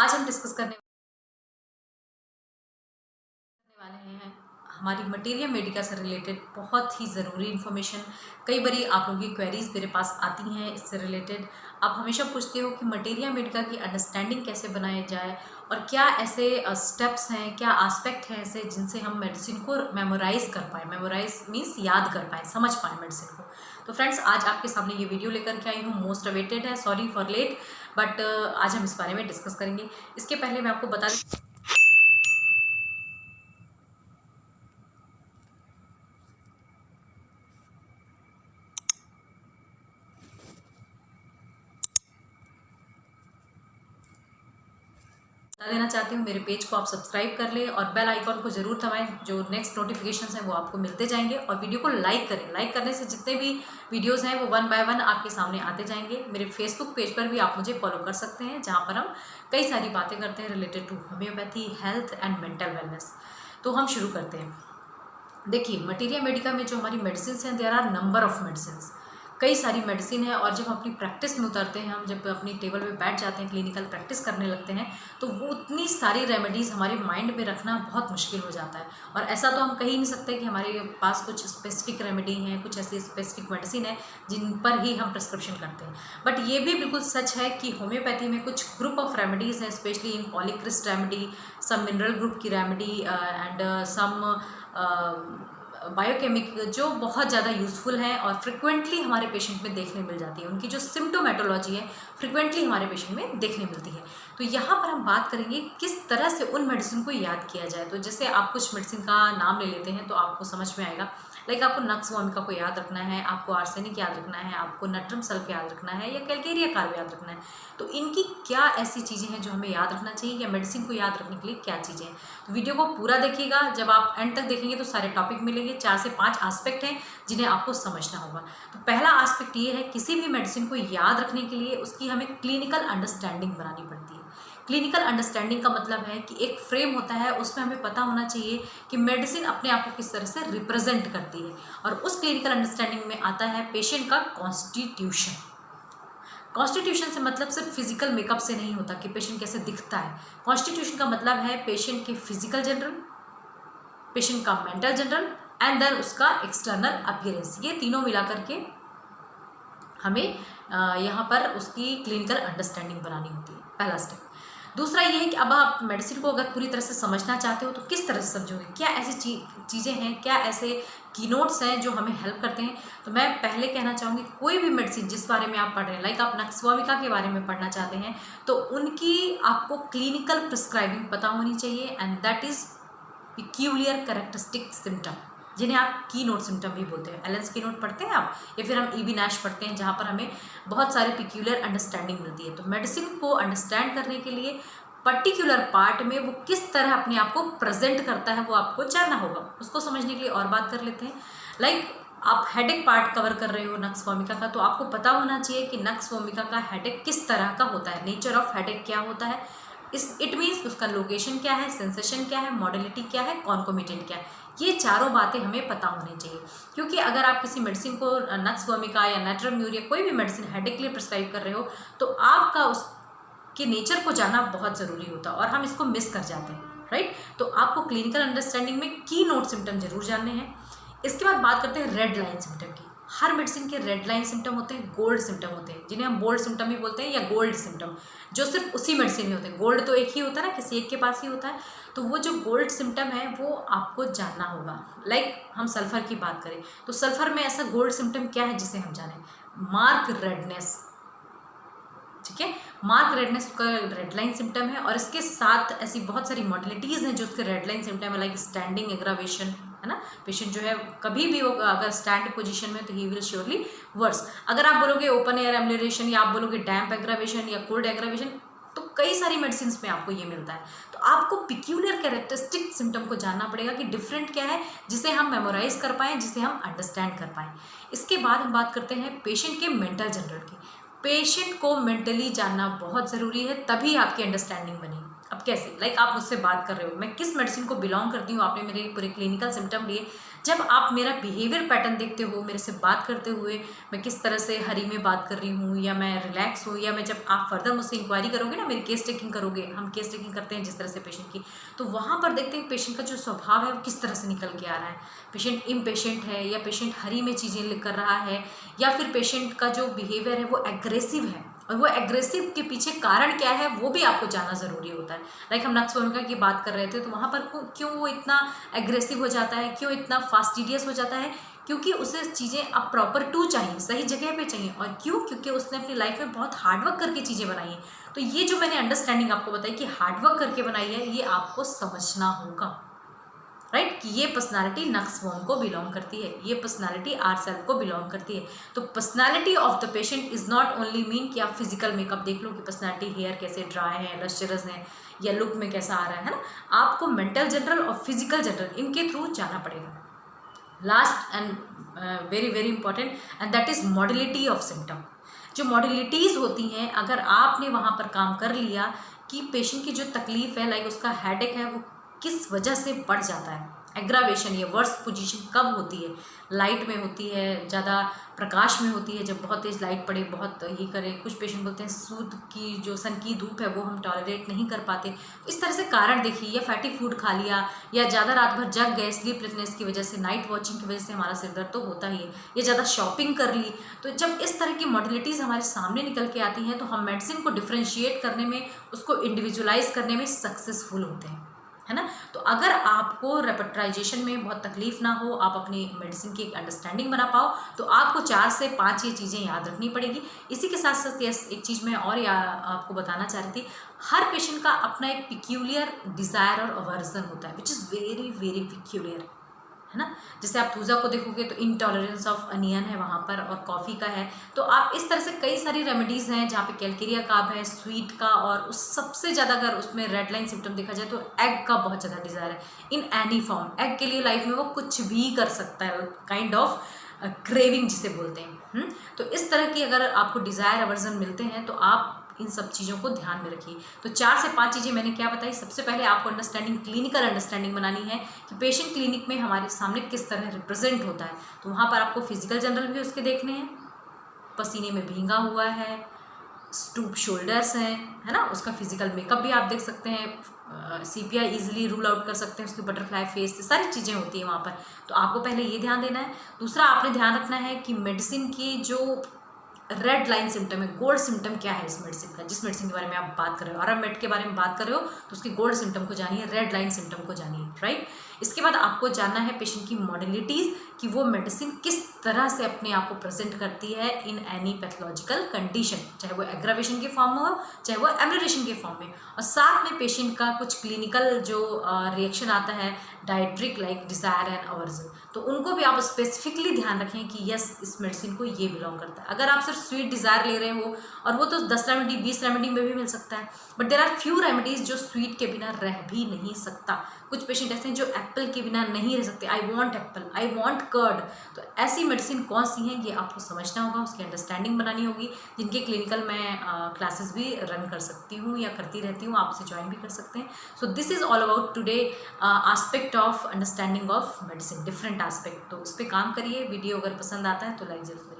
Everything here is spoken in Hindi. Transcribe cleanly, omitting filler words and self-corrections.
आज हम डिस्कस करने वाले हैं हमारी मटेरिया मेडिका से रिलेटेड बहुत ही ज़रूरी इन्फॉर्मेशन। कई बारी आप लोगों की क्वेरीज मेरे पास आती हैं इससे रिलेटेड। आप हमेशा पूछते हो कि मटेरिया मेडिका की अंडरस्टैंडिंग कैसे बनाया जाए और क्या ऐसे स्टेप्स हैं, क्या आस्पेक्ट हैं ऐसे जिनसे हम मेडिसिन को मेमोराइज कर पाएँ। मेमोराइज मीन्स याद कर पाएँ, समझ पाएँ मेडिसिन को। तो फ्रेंड्स, आज आपके सामने ये वीडियो लेकर के आई हूँ। मोस्ट अवेटेड है, सॉरी फॉर लेट, बट आज हम इस बारे में डिस्कस करेंगे। इसके पहले मैं आपको बता देना चाहती हूँ, मेरे पेज को आप सब्सक्राइब कर लें और बेल आइकॉन को ज़रूर दबाएं। जो नेक्स्ट नोटिफिकेशंस हैं वो आपको मिलते जाएंगे। और वीडियो को लाइक करें। लाइक करने से जितने भी वीडियोस हैं वो वन बाय वन आपके सामने आते जाएंगे। मेरे फेसबुक पेज पर भी आप मुझे फॉलो कर सकते हैं, जहाँ पर हम कई सारी बातें करते हैं related to homeopathy, health and mental wellness. तो हम शुरू करते हैं। देखिए, मटेरिया मेडिका में जो हमारी मेडिसिन हैं, there are number of medicine. कई सारी मेडिसिन है और जब हम अपनी प्रैक्टिस में उतरते हैं, हम जब अपनी टेबल पे बैठ जाते हैं, क्लिनिकल प्रैक्टिस करने लगते हैं, तो वो उतनी सारी रेमेडीज़ हमारे माइंड में रखना बहुत मुश्किल हो जाता है। और ऐसा तो हम कह ही नहीं सकते कि हमारे पास कुछ स्पेसिफिक रेमेडी हैं, कुछ ऐसी स्पेसिफिक मेडिसिन है जिन पर ही हम प्रिस्क्रिप्शन करते हैं। बट ये भी बिल्कुल सच है कि होम्योपैथी में कुछ ग्रुप ऑफ रेमेडीज़ हैं, specially in polycrest remedy, some mineral group की रेमेडी एंड सम बायोकेमिक, जो बहुत ज़्यादा यूज़फुल हैं और फ्रिक्वेंटली हमारे पेशेंट में देखने मिल जाती है। उनकी जो सिम्टोमेटोलॉजी है फ्रिक्वेंटली हमारे पेशेंट में देखने मिलती है। तो यहाँ पर हम बात करेंगे किस तरह से उन मेडिसिन को याद किया जाए। तो जैसे आप कुछ मेडिसिन का नाम ले लेते हैं तो आपको समझ में आएगा। लाइक आपको नक्स वोमिका को याद रखना है, आपको आर्सेनिक याद रखना है, आपको नट्रम सल्फ याद रखना है, या कैल्केरिया कार्ब याद रखना है। तो इनकी क्या ऐसी चीज़ें हैं जो हमें याद रखना चाहिए, या मेडिसिन को याद रखने के लिए क्या चीज़ें हैं। तो वीडियो को पूरा देखिएगा। जब आप एंड तक देखेंगे तो सारे टॉपिक मिलेंगे। 4 से 5 आस्पेक्ट हैं जिन्हें आपको समझना होगा। तो पहला आस्पेक्ट ये है, किसी भी मेडिसिन को याद रखने के लिए उसकी हमें क्लिनिकल अंडरस्टैंडिंग बनानी पड़ती है। क्लिनिकल अंडरस्टैंडिंग का मतलब है कि एक फ्रेम होता है, उसमें हमें पता होना चाहिए कि मेडिसिन अपने आप को किस तरह से रिप्रेजेंट करती है। और उस क्लिनिकल अंडरस्टैंडिंग में आता है पेशेंट का कॉन्स्टिट्यूशन। कॉन्स्टिट्यूशन से मतलब सिर्फ फिजिकल मेकअप से नहीं होता कि पेशेंट कैसे दिखता है। कॉन्स्टिट्यूशन का मतलब है पेशेंट के फिजिकल जनरल, पेशेंट का मेंटल जनरल एंड देन उसका एक्सटर्नल अपीयरेंस। ये तीनों मिला करके हमें यहाँ पर उसकी क्लिनिकल अंडरस्टैंडिंग बनानी होती है, पहला स्टेप। दूसरा ये है कि अब आप मेडिसिन को अगर पूरी तरह से समझना चाहते हो तो किस तरह से समझोगे, क्या ऐसी चीज़ें हैं, क्या ऐसे कीनोट्स हैं जो हमें हेल्प करते हैं। तो मैं पहले कहना चाहूँगी, कोई भी मेडिसिन जिस बारे में आप पढ़ रहे हैं, लाइक आप नक्स वोमिका के बारे में पढ़ना चाहते हैं, तो उनकी आपको क्लिनिकल प्रिस्क्राइबिंग पता होनी चाहिए and that is peculiar characteristic symptom, जिन्हें आप की नोट सिम्टम भी बोलते हैं। एलेंस की नोट पढ़ते हैं आप, या फिर हम ईबी नैश पढ़ते हैं, जहाँ पर हमें बहुत सारे पिक्यूलियर अंडरस्टैंडिंग मिलती है। तो मेडिसिन को अंडरस्टैंड करने के लिए पर्टिकुलर पार्ट में वो किस तरह अपने आप को प्रेजेंट करता है वो आपको जानना होगा। उसको समझने के लिए और बात कर लेते हैं। लाइक आप हेडेक पार्ट कवर कर रहे हो नक्स वोमिका का, तो आपको पता होना चाहिए कि नक्स वोमिका का हेडेक किस तरह का होता है, नेचर ऑफ हेडेक क्या होता है। इट मीन्स उसका लोकेशन क्या है, सेंसेशन क्या है, मॉडलिटी क्या है, कॉन्कोमिटेंट क्या है। ये चारों बातें हमें पता होनी चाहिए, क्योंकि अगर आप किसी मेडिसिन को नक्स वोमिका या नाइट्रोम्यूर या कोई भी मेडिसिन हेडेक के लिए प्रिस्क्राइब कर रहे हो, तो आपका उसके नेचर को जानना बहुत ज़रूरी होता है और हम इसको मिस कर जाते हैं, राइट। तो आपको क्लिनिकल अंडरस्टैंडिंग में की नोट सिम्टम जरूर जानने हैं। इसके बाद बात करते हैं रेड लाइन सिम्टम की। हर मेडिसिन के रेड लाइन सिम्टम होते हैं, गोल्ड सिम्टम होते हैं, जिन्हें हम बोल्ड सिम्टम भी बोलते हैं, या गोल्ड सिम्टम, जो सिर्फ उसी मेडिसिन में होते हैं। गोल्ड तो एक ही होता है ना, किसी एक के पास ही होता है। तो वो जो गोल्ड सिम्टम है वो आपको जानना होगा। लाइक हम सल्फर की बात करें तो सल्फर में ऐसा गोल्ड सिम्टम क्या है जिसे हम जानें, मार्क रेडनेस। ठीक है, मार्क रेडनेस का रेड लाइन सिम्टम है। और इसके साथ ऐसी बहुत सारी मॉडलिटीज़ हैं जो उसके रेड लाइन सिम्टम है, लाइक स्टैंडिंग एग्रावेशन, है ना। पेशेंट जो है कभी भी वो अगर स्टैंड पोजीशन में, तो ही विल श्योरली वर्स। अगर आप बोलोगे ओपन एयर एम्बुलेशन, या आप बोलोगे डैम्प एग्रावेशन या कोल्ड एग्रावेशन, तो कई सारी मेडिसिन में आपको ये मिलता है। तो आपको पिक्यूलियर कैरेक्टरिस्टिक सिम्टम को जानना पड़ेगा कि डिफरेंट क्या है, जिसे हम मेमोराइज कर पाएँ, जिसे हम अंडरस्टैंड कर पाएँ। इसके बाद हम बात करते हैं पेशेंट के मेंटल जनरल की। पेशेंट को मेंटली जानना बहुत ज़रूरी है, तभी आपकी अंडरस्टैंडिंग बनेगी। अब कैसे, लाइक आप मुझसे बात कर रहे हो, मैं किस मेडिसिन को बिलोंग करती हूँ, आपने मेरे पूरे क्लिनिकल सिम्टम लिए, जब आप मेरा बिहेवियर पैटर्न देखते हो, मेरे से बात करते हुए मैं किस तरह से हरी में बात कर रही हूँ या मैं रिलैक्स हूँ, या मैं जब आप फर्दर मुझसे इंक्वायरी करोगे ना, मेरी केस टेकिंग करोगे, हम केस टेकिंग करते हैं जिस तरह से पेशेंट की, तो वहाँ पर देखते हैं पेशेंट का जो स्वभाव है वो किस तरह से निकल के आ रहा है। पेशेंट इम्पेशेंट है या पेशेंट हरी में चीज़ें लिख कर रहा है, या फिर पेशेंट का जो बिहेवियर है वो एग्रेसिव है, और वो एग्रेसिव के पीछे कारण क्या है वो भी आपको जानना ज़रूरी होता है। लाइक हम नक्स वोनिका की बात कर रहे थे, तो वहाँ पर क्यों वो इतना एग्रेसिव हो जाता है, क्यों इतना फास्टिडियस हो जाता है, क्योंकि उसे चीज़ें अब प्रॉपर टू चाहिए, सही जगह पे चाहिए। और क्यों? क्योंकि उसने अपनी लाइफ में बहुत हार्डवर्क करके चीज़ें बनाई हैं। तो ये जो मैंने अंडरस्टैंडिंग आपको बताई कि हार्डवर्क करके बनाई है, ये आपको समझना होगा, राइट, कि ये पर्सनालिटी नक्स फॉर्म को बिलोंग करती है, ये पर्सनालिटी आर सेल्फ को बिलोंग करती है। तो personality of the patient is not only mean कि आप फिजिकल मेकअप देख लो कि पर्सनालिटी हेयर कैसे ड्राई है, लस्चरस है, या लुक में कैसा आ रहा है ना। आपको मेंटल जनरल और फिजिकल जनरल इनके थ्रू जाना पड़ेगा। Last and very very important, and that is modality of symptom. जो मॉडलिटीज़ होती हैं, अगर आपने वहाँ पर काम कर लिया कि पेशेंट की जो तकलीफ है, लाइक उसका हेडेक है, वो किस वजह से बढ़ जाता है, एग्रावेशन या वर्स्ट पोजीशन कब होती है, लाइट में होती है, ज़्यादा प्रकाश में होती है, जब बहुत तेज़ लाइट पड़े, बहुत ये करे। कुछ पेशेंट बोलते हैं सूद की जो सन की धूप है वो हम टॉलरेट नहीं कर पाते। इस तरह से कारण देखिए, या फैटी फूड खा लिया, या ज़्यादा रात भर जग गए स्लीपलेसनेस की वजह से, नाइट वॉचिंग की वजह से हमारा सिर दर्द तो होता ही है, या ज़्यादा शॉपिंग कर ली। तो जब इस तरह की मॉडलिटीज़ हमारे सामने निकल के आती हैं, तो हम मेडिसिन को डिफ्रेंशिएट करने में, उसको इंडिविजुअलाइज करने में सक्सेसफुल होते हैं, है ना। तो अगर आपको रेपर्टराइजेशन में बहुत तकलीफ ना हो, आप अपनी मेडिसिन की एक अंडरस्टैंडिंग बना पाओ, तो आपको 4 से 5 ये चीज़ें याद रखनी पड़ेगी। इसी के साथ साथ एक चीज़ मैं और आपको बताना चाह रही थी, हर पेशेंट का अपना एक पिक्यूलियर डिज़ायर और अवर्जन होता है, which is very very peculiar, है ना। जैसे आप पूजा को देखोगे तो इनटॉलरेंस ऑफ अनियन है वहाँ पर, और कॉफ़ी का है। तो आप इस तरह से कई सारी रेमेडीज़ हैं जहाँ पे कैलकेरिया कार्ब है, स्वीट का, और उस सबसे ज़्यादा अगर उसमें रेड लाइन सिम्टम देखा जाए तो एग का बहुत ज़्यादा डिज़ायर है इन एनी फॉर्म। एग के लिए लाइफ में वो कुछ भी कर सकता है, काइंड ऑफ क्रेविंग जिसे बोलते हैं। तो इस तरह की अगर आपको डिज़ायर अवर्जन मिलते हैं तो आप इन सब चीज़ों को ध्यान में रखिए। तो 4 से 5 चीज़ें मैंने क्या बताई। सबसे पहले आपको अंडरस्टैंडिंग, क्लिनिकल अंडरस्टैंडिंग बनानी है कि पेशेंट क्लिनिक में हमारे सामने किस तरह रिप्रेजेंट होता है। तो वहाँ पर आपको फिजिकल जनरल भी उसके देखने हैं, पसीने में भींगा हुआ है, स्टूप शोल्डर्स हैं, है ना, उसका फिजिकल मेकअप भी आप देख सकते हैं, CPI ईजिली रूल आउट कर सकते हैं, उसकी बटरफ्लाई फेस, सारी चीज़ें होती हैं वहाँ पर। तो आपको पहले ये ध्यान देना है। दूसरा आपने ध्यान रखना है कि मेडिसिन की जो रेड लाइन सिम्टम है, गोल्ड सिम्टम क्या है इस मेडिसिन का, जिस मेडिसिन के बारे में आप बात कर रहे हो, आरामेड के बारे में बात कर रहे हो, तो उसकी गोल्ड सिम्टम को जानिए, रेड लाइन सिम्टम को जानिए, राइट। इसके बाद आपको जानना है पेशेंट की मॉडलिटीज़, कि वो मेडिसिन किस तरह से अपने आप को प्रेजेंट करती है इन एनी पैथोलॉजिकल कंडीशन, चाहे वो एग्रावेशन के फॉर्म में हो, चाहे वो एम्यूलेशन के फॉर्म में। और साथ में पेशेंट का कुछ क्लिनिकल जो रिएक्शन आता है, डायट्रिक, लाइक डिज़ायर एंड अवर्जन, तो उनको भी आप स्पेसिफिकली ध्यान रखें कि यस, इस मेडिसिन को ये बिलोंग करता है। अगर आप सिर्फ स्वीट डिज़ायर ले रहे हो, और वो तो 10 रेमेडी 20 रेमेडी में भी मिल सकता है, but there are few remedies जो स्वीट के बिना रह भी नहीं सकता। कुछ पेशेंट ऐसे हैं जो एप्पल के बिना नहीं रह सकते, I want apple, I want curd. तो ऐसी मेडिसिन कौन सी हैं ये आपको समझना होगा, उसकी अंडरस्टैंडिंग बनानी होगी, जिनके क्लिनिकल मैं क्लासेस भी रन कर सकती हूँ या करती रहती हूँ, आप उसे ज्वाइन भी कर सकते हैं। So this is all about today aspect of understanding of medicine, different aspect. तो उस पर काम करिए। वीडियो अगर पसंद आता है तो लाइक जरूर करिए।